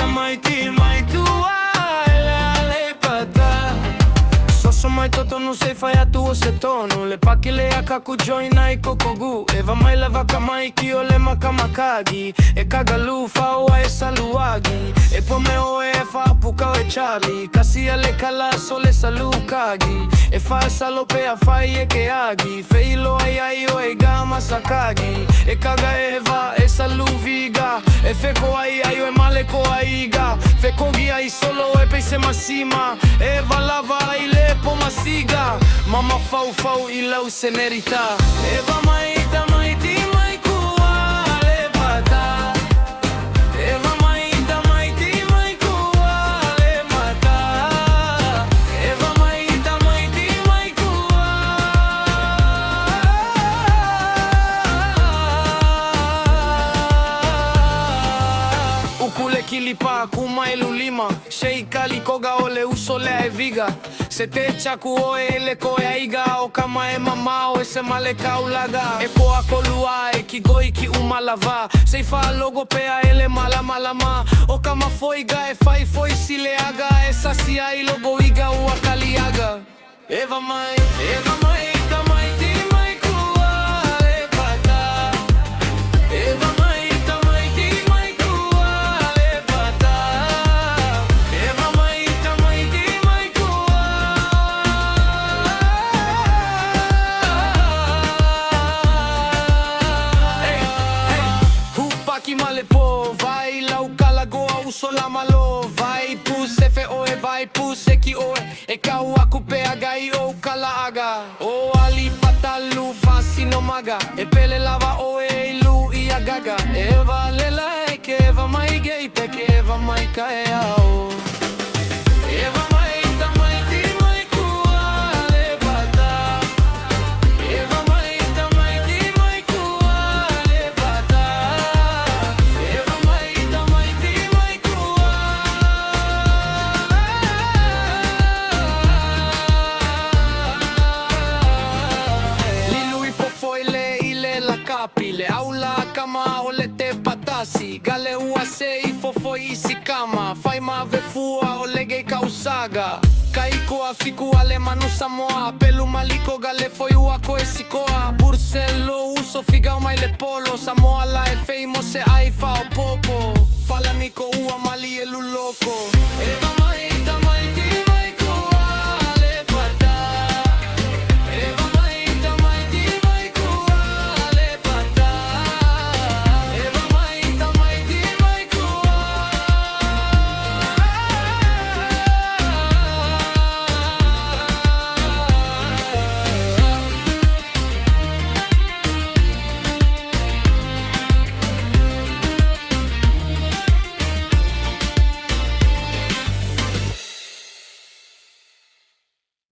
mai ti mai tu ale pata. So mai toto nu sei fai a tuo se tonu. Le paki le aka ku joina i kokogu. Eva mai lava kamai ki o le makamakagi. E kagalu faua e saluagi. E pomeo e fa puka e Charlie. Kasi ale kala sole salukagi. E fa salopea fai e ke agi. Feilo ai ai o e gama sakagi. E kaga eva e saluviga. E feko ai ai o e maleko aiga. Fekogi ai solo e peise masima. Eva lava ai le masiga, mama fau fau i lau se nerita. Eva mai ta mai ti mai kuale pata. Eva mai ta mai ti mai kuale mata. Eva mai ta mai ti mai ukule kilipa kuma lima. Shei kali koga ole usole e viga. Se te chaku o e le ko e aiga. O kama e mama o e se male kaulaga. E ko a kolua e ki goi ki umalava. Sei fa logo pea e le mala malama. O kama foiga e fai foi sileaga. E sasia i logo iga ua kaliaga. Eva mai ta mai ti mai kuale pata. Eva mai ta mai ti mai kuale pata. Eva mai ta mai ti mai Hupaki male po, vai lau kalagoa uso la malo. Vai pus efe oe, vai pus eki oe. E kau aku pea gai o kalaaga. O ali patalu fasino maga. E pele lava oe ilu ia gaga. Eva lela e ke eva mai gei pe ke eva mai kae ao. Eva mai ta mai ti mai kuale pata. Eva mai ta mai ti mai kuale pata. Eva mai ta mai ti mai Lilui fofoile ile la capi. Le aula kama ole te patasi. Gale ua se i fofoi isi kama. Fai ma vefua o legei kausaga. Kaiko a fiku ale manu samoa. Pelu maliko gale foi uako e sikoa. Burselo uso figau mai le polo. Samoa la e feimo se ai fa o popo. Fala niko ua mali e luloko.